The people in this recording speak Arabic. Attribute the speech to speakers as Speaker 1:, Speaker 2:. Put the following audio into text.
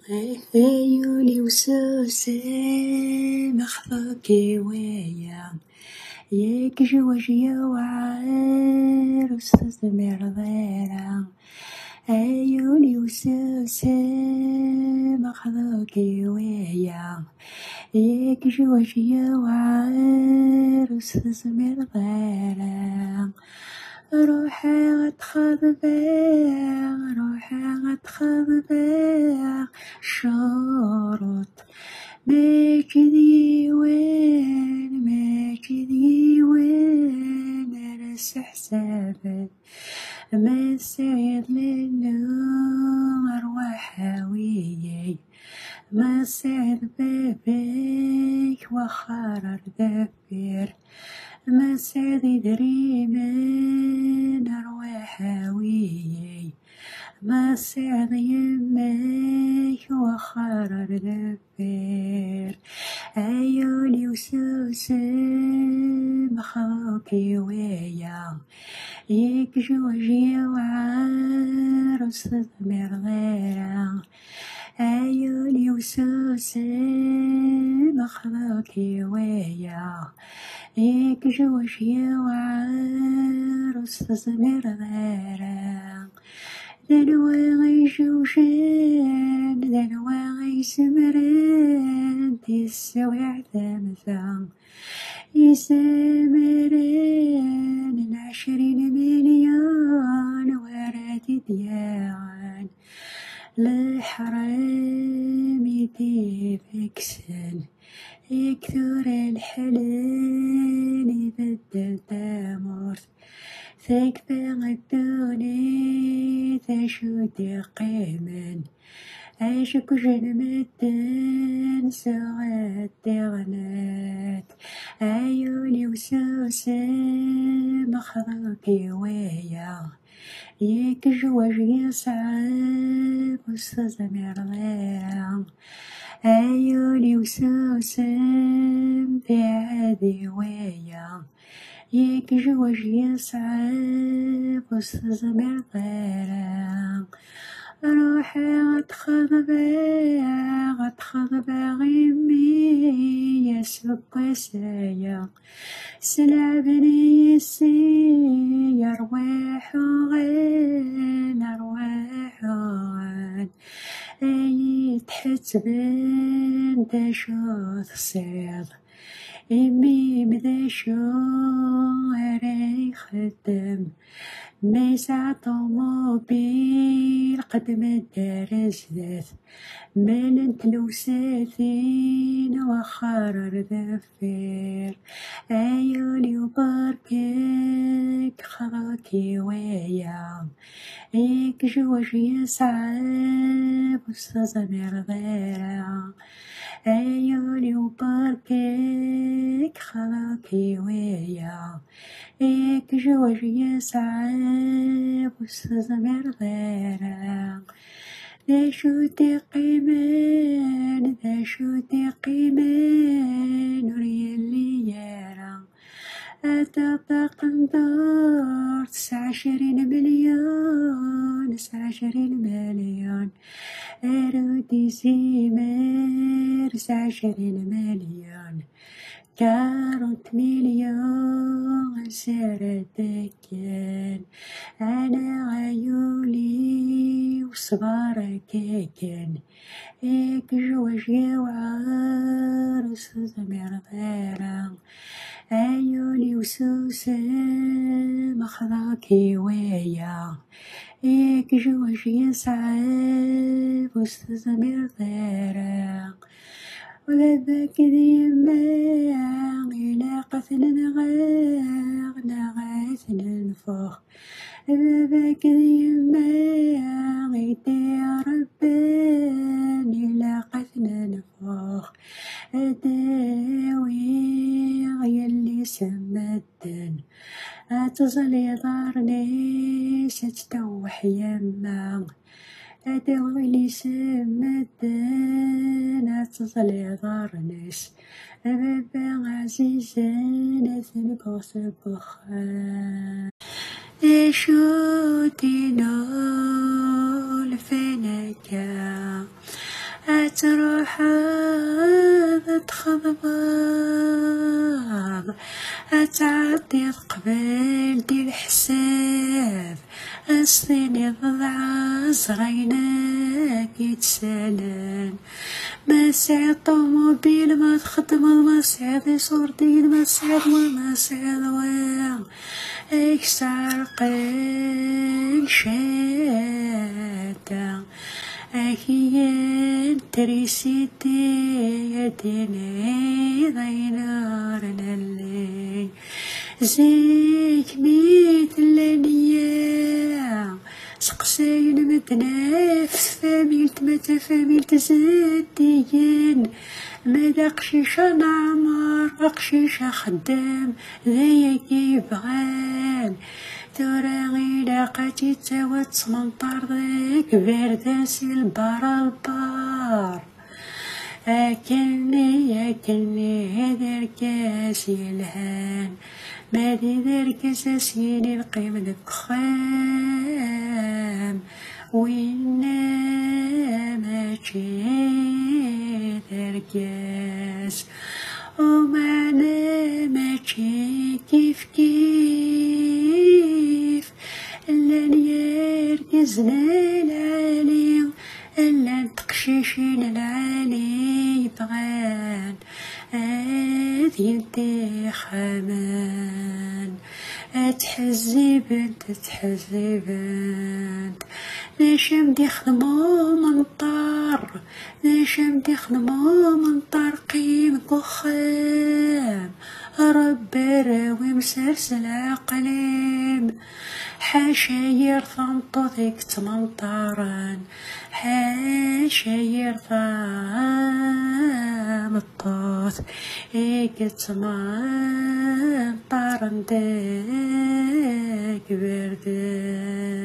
Speaker 1: عيوني وسوسي مخفوكي ويا ياك جوجيا وعار وستثمر ضيرا. عيوني وسوسي مخفوكي ويا ياك جوجيا وعار وستثمر ضيرا. روحي غتخضبيع روحي غتخضبيع شروط ماجدي وين راس حسابك ما سعيد للو أرواح هاويي ما سعيد بابيك وخرر دبير ما سعيد يدري من أرواح هاويي ما سعيد يميك وخرر دبير. عيوني وسوسي مخوكي ويا ياك جوجيا وعار وستثمر غيرا. عيوني وسوسي مخوكي ويا ياك جوجيا وعار وستثمر غيرا. دنواغي جوجين دنواغي سمرين تسوي عتمثا يسمرين 20 مليون وراتي ديان الحرام يديفك سن يكثر الحلال يبدل تمرت تكفى الدوني تشودي قيمن عيشك جنمتن سواد غنات. عيوني وسوسي مخضوكي ويا ياك جواج يصعب وستثمر ضيرا. عيوني وسوسي بعادي ويا ياك جواج يصعب وستثمر ضيرا. روحي غتخضبيع غيمي يسبك وسايا سلعبني يسي أرواح وغين أرواح وغين يتحسبن داشوث صيد إمي بداشو هراي خدم ما يسع طوموبيل قدم الدرس ذات مالنت لوساثين وخرر ذفير. عيوني وبركك خضوكي ويا ياك جواج يصعب وستثمر ضيرا. عيوني وبركك خضوكي ويا ياك جواج يصعب وستثمر ضيرا. ذا شو تقيمان وريا اللي يرى أتبقى ندور 29 مليون أرودي زيمر 29 مليون 40 مليون سردكن أنا عيولي وصبارك كن ياك جواجي وعار وستثمر ضيرا. عيوني وسوسي مخضاكي ويا ياك جواجي يصعب وستثمر ضيرا. ولذاك ذي يماغ يلاقث نغاث ننفخ لذاك ذي يماغ يدي ربان يلاقث ننفخ أداوي يلي سمدن أتصل دارني ستتوح يما أداوي لي سمدن أتصل دارنيس بابا عزيزان أثنك وثبخان شو دينو الفنكا تروح تخضباض تعطي قبل دير حساب السنين ضاع صغيناك يتسالن ما سعد طوموبيل ما تخدم ما سعد صورتين ما سعد وما سعد وين اكسر قين شاتا أكيد تريسيتي يديني ضينارنا اللي زيك ميت الليلية سقساين متنافس فاميلت متى فاميلت زاديين ماذا قشيشة نعمر قشيشة خدام ذاك يبغان ترى غير قاتي تاوت سمنطار ذاك باردة سي البار البار أكلني هذا الكاس يلهان مادي ذا الكاس سيني القيم ذاك خام وينا ماشي ذا الكاس ومعنا ماشي كيف كيف إلا نيركزنا العالي إلا نتقشيشين العالي بغان يدي خامان تحزي بنت ليش مدي خدمو منطار ليش مدي خدمو منطار قيم كخام ربي راوي مسلسل عقليم حاشا ثمطوطيك تمنطارن حاشا ثمطوط إيك تمنطارن داك بردان.